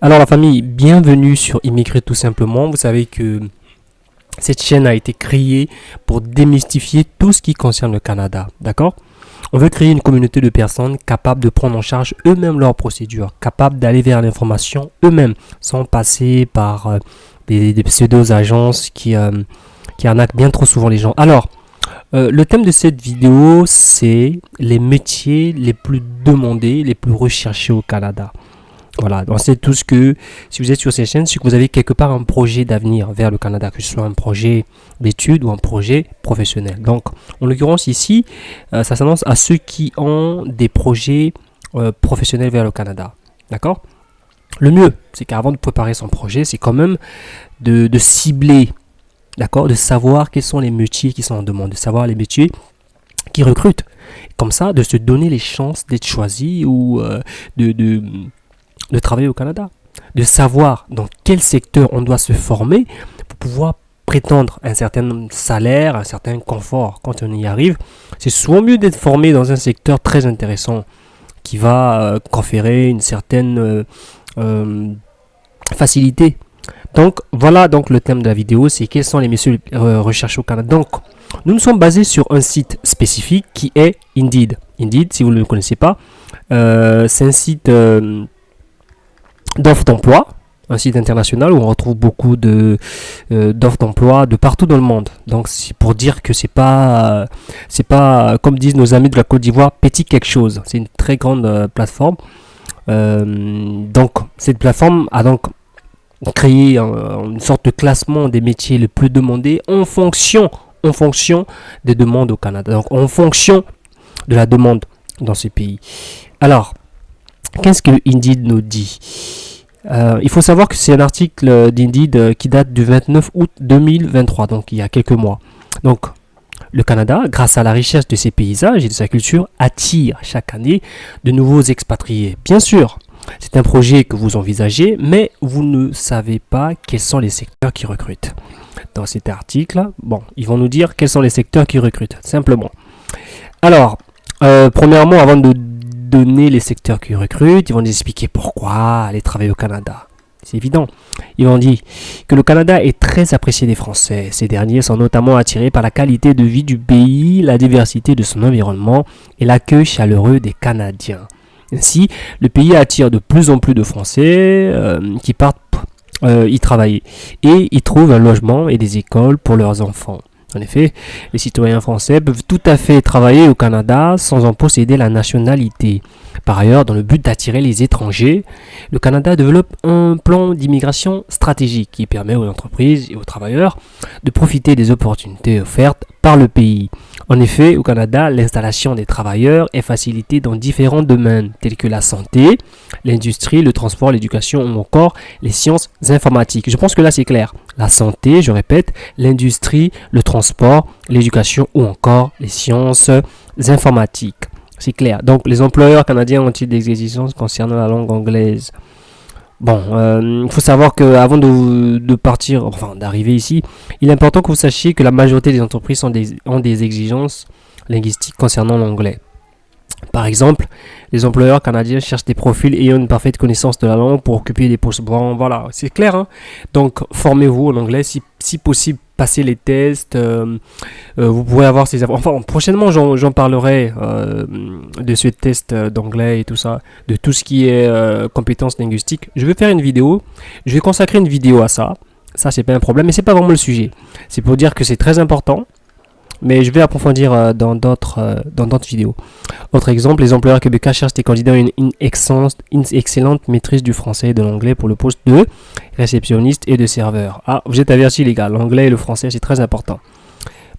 Alors la famille, bienvenue sur Immigrer tout simplement. Vous savez que cette chaîne a été créée pour démystifier tout ce qui concerne le Canada, d'accord? On veut créer une communauté de personnes capables de prendre en charge eux-mêmes leurs procédures, capables d'aller vers l'information eux-mêmes, sans passer par des pseudo-agences qui arnaquent bien trop souvent les gens. Alors, le thème de cette vidéo, c'est les métiers les plus demandés, les plus recherchés au Canada. Voilà, donc c'est tout ce que, si vous êtes sur cette chaîne, c'est que vous avez quelque part un projet d'avenir vers le Canada, que ce soit un projet d'études ou un projet professionnel. Donc, en l'occurrence ici, ça s'annonce à ceux qui ont des projets professionnels vers le Canada. D'accord? Le mieux, c'est qu'avant de préparer son projet, c'est quand même de cibler, d'accord, de savoir quels sont les métiers qui sont en demande, de savoir les métiers qui recrutent. Comme ça, de se donner les chances d'être choisi ou de travailler au Canada, de savoir dans quel secteur on doit se former pour pouvoir prétendre un certain salaire, un certain confort quand on y arrive. C'est souvent mieux d'être formé dans un secteur très intéressant qui va conférer une certaine facilité. Donc voilà donc le thème de la vidéo, c'est quels sont les métiers recherchés au Canada. Donc nous sommes basés sur un site spécifique qui est Indeed. Indeed, si vous ne le connaissez pas, c'est un site d'offres d'emploi, un site international où on retrouve beaucoup d'offres d'emploi de partout dans le monde. Donc c'est pour dire que c'est pas comme disent nos amis de la Côte d'Ivoire, petit quelque chose. C'est une très grande plateforme. Donc cette plateforme a donc créé une sorte de classement des métiers les plus demandés en fonction des demandes au Canada. Donc en fonction de la demande dans ces pays. Alors, qu'est-ce que Indeed nous dit? Il faut savoir que c'est un article d'Indeed qui date du 29 août 2023, donc il y a quelques mois. Donc, le Canada, grâce à la richesse de ses paysages et de sa culture, attire chaque année de nouveaux expatriés. Bien sûr, c'est un projet que vous envisagez, mais vous ne savez pas quels sont les secteurs qui recrutent. Dans cet article, bon, ils vont nous dire quels sont les secteurs qui recrutent, simplement. Alors, premièrement, avant de donner les secteurs qui recrutent, ils vont nous expliquer pourquoi aller travailler au Canada. C'est évident. Ils vont dire que le Canada est très apprécié des Français. Ces derniers sont notamment attirés par la qualité de vie du pays, la diversité de son environnement et l'accueil chaleureux des Canadiens. Ainsi, le pays attire de plus en plus de Français qui partent y travailler et y trouvent un logement et des écoles pour leurs enfants. En effet, les citoyens français peuvent tout à fait travailler au Canada sans en posséder la nationalité. Par ailleurs, dans le but d'attirer les étrangers, le Canada développe un plan d'immigration stratégique qui permet aux entreprises et aux travailleurs de profiter des opportunités offertes par le pays. En effet, au Canada, l'installation des travailleurs est facilitée dans différents domaines tels que la santé, l'industrie, le transport, l'éducation ou encore les sciences informatiques. Je pense que là c'est clair. La santé, je répète, l'industrie, le transport, l'éducation ou encore les sciences informatiques. C'est clair. Donc les employeurs canadiens ont-ils des exigences concernant la langue anglaise? Bon, il faut savoir qu'avant de partir, enfin d'arriver ici, il est important que vous sachiez que la majorité des entreprises ont des exigences linguistiques concernant l'anglais. Par exemple, les employeurs canadiens cherchent des profils ayant une parfaite connaissance de la langue pour occuper des postes. Bon, voilà, c'est clair. Hein? Donc, formez-vous en anglais. Si possible, passez les tests. Vous pourrez avoir ces... Enfin, prochainement, j'en parlerai de ce test d'anglais et tout ça, de tout ce qui est compétences linguistiques. Je vais faire une vidéo. Je vais consacrer une vidéo à ça. Ça, c'est pas un problème, mais c'est pas vraiment le sujet. C'est pour dire que c'est très important. Mais je vais approfondir dans d'autres vidéos. Autre exemple, les employeurs québécois cherchent des candidats une excellente maîtrise du français et de l'anglais pour le poste de réceptionniste et de serveur. Ah, vous êtes avertis les gars, l'anglais et le français c'est très important.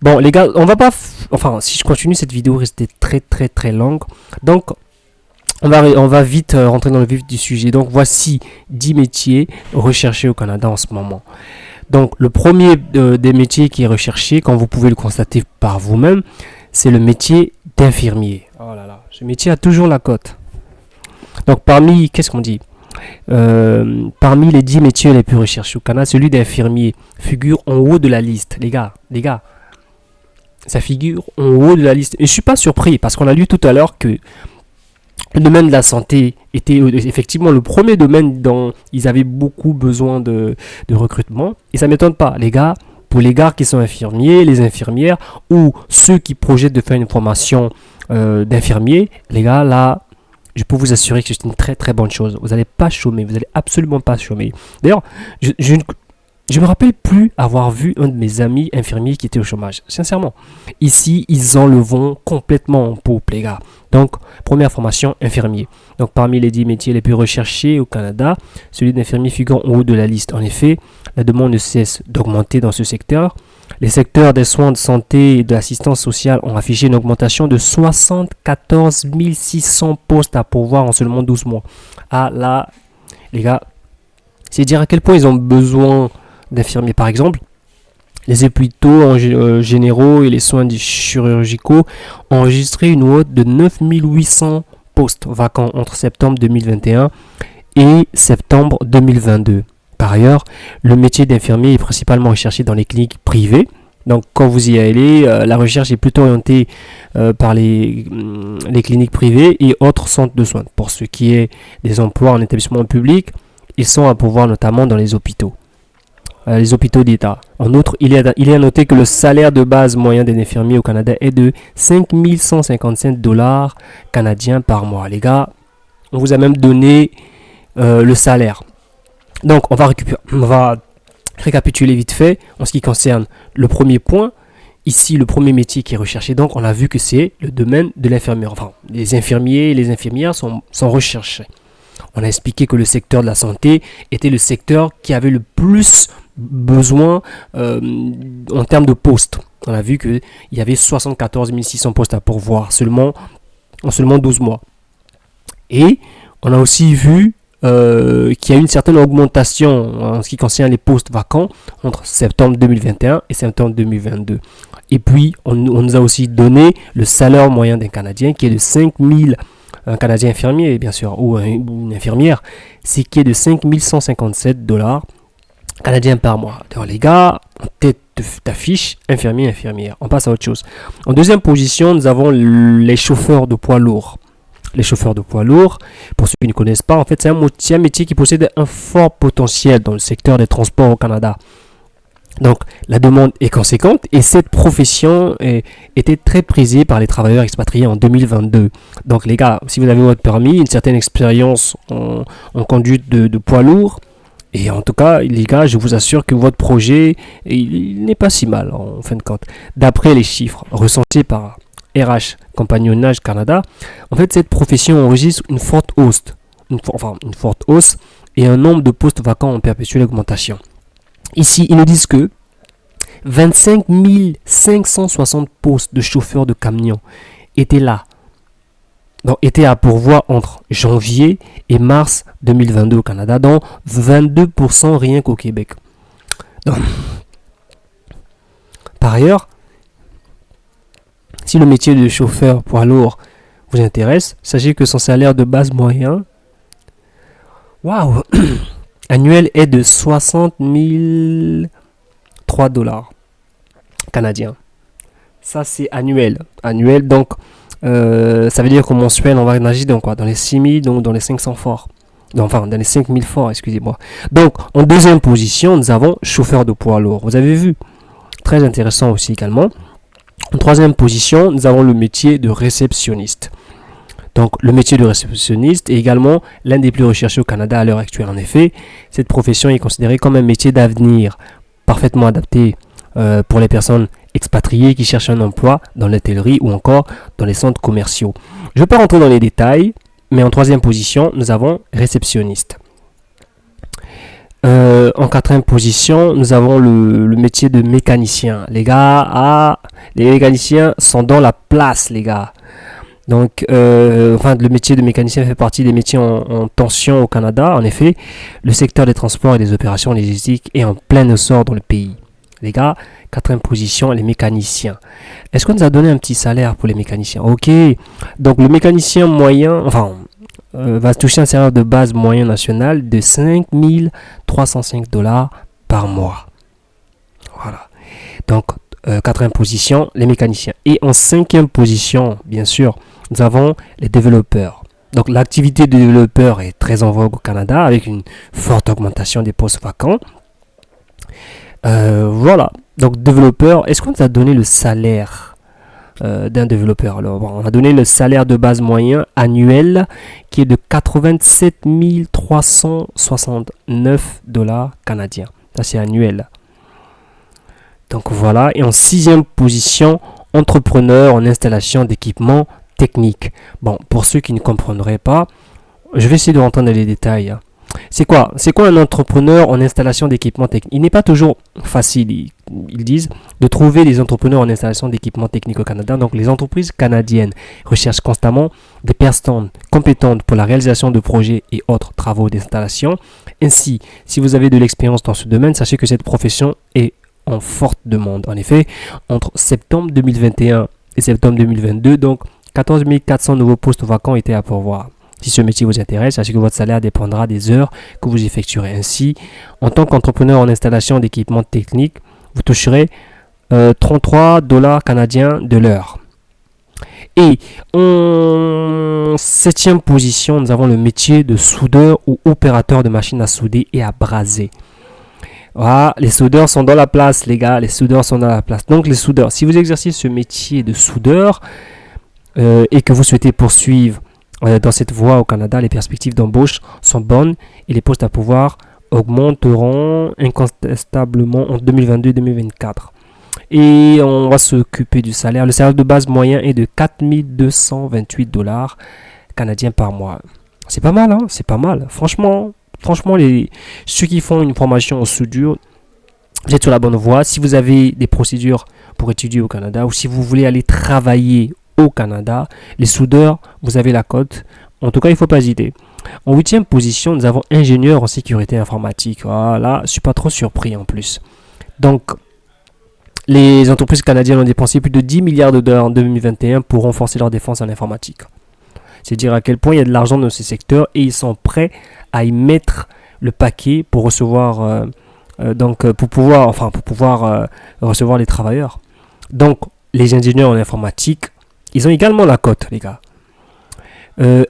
Bon les gars, on va pas... Enfin, si je continue cette vidéo reste très longue. Donc, on va vite rentrer dans le vif du sujet. Donc, voici 10 métiers recherchés au Canada en ce moment. Donc, le premier des métiers qui est recherché, comme vous pouvez le constater par vous-même, c'est le métier d'infirmier. Oh là là, ce métier a toujours la cote. Donc, qu'est-ce qu'on dit? Parmi les 10 métiers les plus recherchés au Canada, celui d'infirmier figure en haut de la liste. Les gars, ça figure en haut de la liste. Et je ne suis pas surpris, parce qu'on a lu tout à l'heure que Le domaine de la santé était effectivement le premier domaine dont ils avaient beaucoup besoin de recrutement. Et ça ne m'étonne pas, les gars, pour les gars qui sont infirmiers, les infirmières, ou ceux qui projettent de faire une formation d'infirmier, les gars, là, je peux vous assurer que c'est une très très bonne chose. Vous n'allez pas chômer, vous n'allez absolument pas chômer. D'ailleurs, je me rappelle plus avoir vu un de mes amis infirmiers qui était au chômage. Sincèrement. Ici, ils enlèvent complètement en poupe, les gars. Donc, première formation, infirmier. Donc, parmi les 10 métiers les plus recherchés au Canada, celui d'infirmier figure en haut de la liste. En effet, la demande ne cesse d'augmenter dans ce secteur. Les secteurs des soins de santé et de l'assistance sociale ont affiché une augmentation de 74 600 postes à pourvoir en seulement 12 mois. Ah là, les gars, c'est dire à quel point ils ont besoin d'infirmiers. Par exemple, les hôpitaux généraux et les soins chirurgicaux ont enregistré une hausse de 9 800 postes vacants entre septembre 2021 et septembre 2022. Par ailleurs, le métier d'infirmier est principalement recherché dans les cliniques privées. Donc, quand vous y allez, la recherche est plutôt orientée par les cliniques privées et autres centres de soins. Pour ce qui est des emplois en établissement public, ils sont à pourvoir notamment dans les hôpitaux d'État. En outre, il est à noter que le salaire de base moyen d'un infirmier au Canada est de 5 157 dollars canadiens par mois. Les gars, on vous a même donné le salaire. Donc, on va récapituler vite fait en ce qui concerne le premier point. Ici, le premier métier qui est recherché, donc on a vu que c'est le domaine de l'infirmière. Enfin, les infirmiers et les infirmières sont recherchés. On a expliqué que le secteur de la santé était le secteur qui avait le plus besoin en termes de postes. On a vu qu'il y avait 74 600 postes à pourvoir en seulement 12 mois. Et on a aussi vu qu'il y a une certaine augmentation en ce qui concerne les postes vacants entre septembre 2021 et septembre 2022. Et puis, on nous a aussi donné le salaire moyen d'un Canadien qui est de 5 000, un Canadien infirmier, bien sûr, ou une infirmière, c'est qui est de 5 157 dollars canadiens par mois. Alors, les gars, en tête d'affiche, infirmier, infirmière. On passe à autre chose. En deuxième position, nous avons les chauffeurs de poids lourds. Les chauffeurs de poids lourds, pour ceux qui ne connaissent pas, en fait, c'est un métier qui possède un fort potentiel dans le secteur des transports au Canada. Donc, la demande est conséquente et cette profession était très prisée par les travailleurs expatriés en 2022. Donc, les gars, si vous avez votre permis, une certaine expérience en conduite de poids lourd, et en tout cas, les gars, je vous assure que votre projet, il n'est pas si mal en fin de compte. D'après les chiffres recensés par RH Compagnonnage Canada, en fait, cette profession enregistre une forte hausse, et un nombre de postes vacants en perpétuelle augmentation. Ici, ils nous disent que 25 560 postes de chauffeurs de camions étaient là. Donc, étaient à pourvoir entre janvier et mars 2022 au Canada, dont 22% rien qu'au Québec. Donc, par ailleurs, si le métier de chauffeur poids lourd vous intéresse, sachez que son salaire de base moyen annuel est de 60 003 dollars canadiens. Ça, c'est annuel. Annuel, donc, ça veut dire qu'au mensuel, on va nager dans quoi? Dans les 6 000, donc dans les 500 forts. Enfin, dans les 5 000 forts, excusez-moi. Donc, en deuxième position, nous avons chauffeur de poids lourd. Vous avez vu? Très intéressant aussi également. En troisième position, nous avons le métier de réceptionniste. Donc, le métier de réceptionniste est également l'un des plus recherchés au Canada à l'heure actuelle. En effet, cette profession est considérée comme un métier d'avenir, parfaitement adapté pour les personnes expatriés qui cherchent un emploi dans l'hôtellerie ou encore dans les centres commerciaux. Je ne vais pas rentrer dans les détails, mais en troisième position, nous avons réceptionniste. En quatrième position, nous avons le métier de mécanicien. Les gars, les mécaniciens sont dans la place, les gars. Donc, le métier de mécanicien fait partie des métiers en tension au Canada. En effet, le secteur des transports et des opérations logistiques est en plein essor dans le pays. Les gars, quatrième position, les mécaniciens. Est-ce qu'on nous a donné un petit salaire pour les mécaniciens? Ok. Donc, le mécanicien moyen, va toucher un salaire de base moyen national de 5 305 dollars par mois. Voilà. Donc, quatrième position, les mécaniciens. Et en cinquième position, bien sûr, nous avons les développeurs. Donc l'activité de développeur est très en vogue au Canada avec une forte augmentation des postes vacants. Voilà. Donc développeur, est-ce qu'on nous a donné le salaire d'un développeur? Alors, bon, on a donné le salaire de base moyen annuel qui est de 87 369 dollars canadiens. Ça, c'est annuel. Donc voilà. Et en sixième position, entrepreneur en installation d'équipements techniques. Bon, pour ceux qui ne comprendraient pas, je vais essayer de rentrer dans les détails. C'est quoi un entrepreneur en installation d'équipements techniques? Il n'est pas toujours facile, ils disent, de trouver des entrepreneurs en installation d'équipements techniques au Canada. Donc les entreprises canadiennes recherchent constamment des personnes compétentes pour la réalisation de projets et autres travaux d'installation. Ainsi, si vous avez de l'expérience dans ce domaine, sachez que cette profession est en forte demande. En effet, entre septembre 2021 et septembre 2022, donc 14 400 nouveaux postes vacants étaient à pourvoir. Si ce métier vous intéresse, sachez que votre salaire dépendra des heures que vous effectuerez. Ainsi, en tant qu'entrepreneur en installation d'équipements techniques, vous toucherez 33 dollars canadiens de l'heure. Et en septième position, nous avons le métier de soudeur ou opérateur de machines à souder et à braser. Voilà, les soudeurs sont dans la place, les gars. Les soudeurs sont dans la place. Donc, les soudeurs, si vous exercez ce métier de soudeur et que vous souhaitez poursuivre dans cette voie au Canada, les perspectives d'embauche sont bonnes et les postes à pouvoir augmenteront incontestablement en 2022 et 2024. Et on va s'occuper du salaire. Le salaire de base moyen est de 4 228 dollars canadiens par mois. C'est pas mal, hein? C'est pas mal. Franchement, ceux qui font une formation en soudure, vous êtes sur la bonne voie. Si vous avez des procédures pour étudier au Canada ou si vous voulez aller travailler au Canada, les soudeurs, vous avez la cote. En tout cas, il ne faut pas hésiter. En huitième position, nous avons ingénieur en sécurité informatique. Voilà, je ne suis pas trop surpris en plus. Donc, les entreprises canadiennes ont dépensé plus de 10 milliards de dollars en 2021 pour renforcer leur défense en informatique. C'est dire à quel point il y a de l'argent dans ces secteurs et ils sont prêts à y mettre le paquet pour recevoir, pour pouvoir recevoir les travailleurs. Donc, les ingénieurs en informatique, ils ont également la cote, les gars. J'ai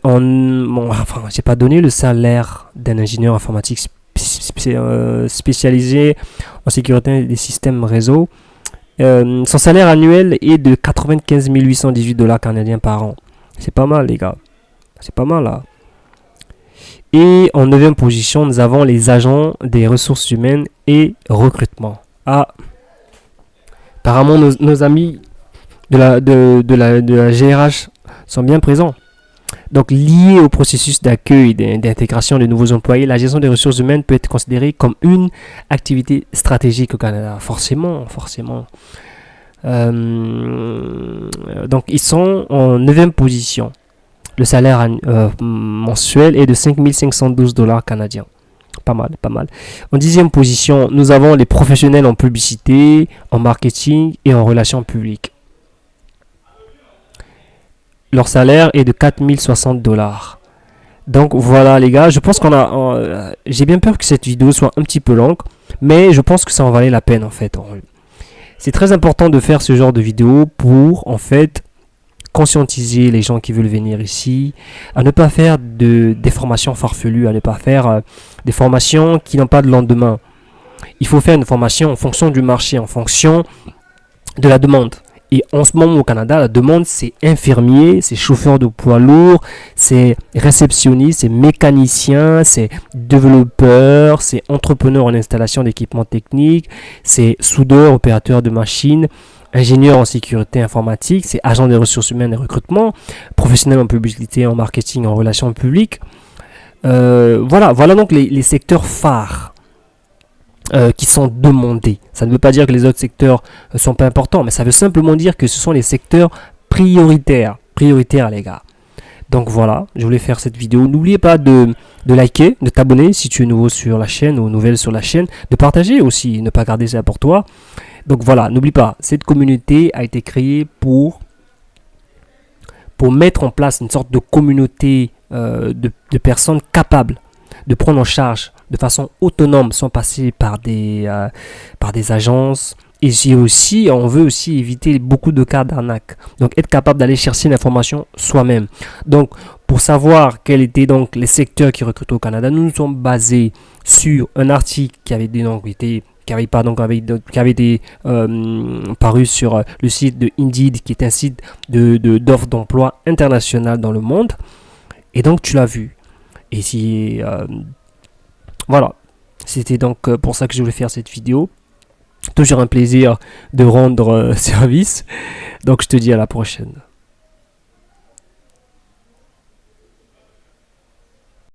pas donné le salaire d'un ingénieur informatique spécialisé en sécurité des systèmes réseau. Son salaire annuel est de 95 818 dollars canadiens par an. C'est pas mal, les gars. C'est pas mal, là. Et en 9e position, nous avons les agents des ressources humaines et recrutement. Apparemment, nos amis de la GRH sont bien présents. Donc, lié au processus d'accueil et d'intégration de nouveaux employés, la gestion des ressources humaines peut être considérée comme une activité stratégique au Canada. Forcément. Donc, ils sont en 9e position. Le salaire mensuel est de 5 512 dollars canadiens. Pas mal. En 10e position, nous avons les professionnels en publicité, en marketing et en relations publiques. Leur salaire est de 4 060 dollars. Donc voilà les gars, je pense j'ai bien peur que cette vidéo soit un petit peu longue, mais je pense que ça en valait la peine en fait. C'est très important de faire ce genre de vidéo pour en fait conscientiser les gens qui veulent venir ici, à ne pas faire des formations farfelues, à ne pas faire des formations qui n'ont pas de lendemain. Il faut faire une formation en fonction du marché, en fonction de la demande. Et en ce moment au Canada, la demande c'est infirmier, c'est chauffeur de poids lourd, c'est réceptionniste, c'est mécanicien, c'est développeur, c'est entrepreneur en installation d'équipements techniques, c'est soudeur, opérateur de machines, ingénieur en sécurité informatique, c'est agent des ressources humaines et recrutement, professionnel en publicité, en marketing, en relations publiques. Voilà donc les secteurs phares. Qui sont demandés. Ça ne veut pas dire que les autres secteurs ne sont pas importants, mais ça veut simplement dire que ce sont les secteurs prioritaires les gars. Donc voilà, je voulais faire cette vidéo. N'oubliez pas de liker, de t'abonner si tu es nouveau sur la chaîne ou nouvelle sur la chaîne, de partager aussi, ne pas garder ça pour toi. Donc voilà, n'oublie pas, cette communauté a été créée pour mettre en place une sorte de communauté de personnes capables de prendre en charge de façon autonome sans passer par des agences Et si aussi, on veut aussi éviter beaucoup de cas d'arnaque. Donc, être capable d'aller chercher l'information soi-même. Donc, pour savoir quels étaient donc les secteurs qui recrutent au Canada, nous nous sommes basés sur un article qui avait été qui avait été paru sur le site de Indeed, qui est un site d'offres d'emploi international dans le monde. Et donc, tu l'as vu. Et si voilà, c'était donc pour ça que je voulais faire cette vidéo. Toujours un plaisir de rendre service. Donc je te dis à la prochaine.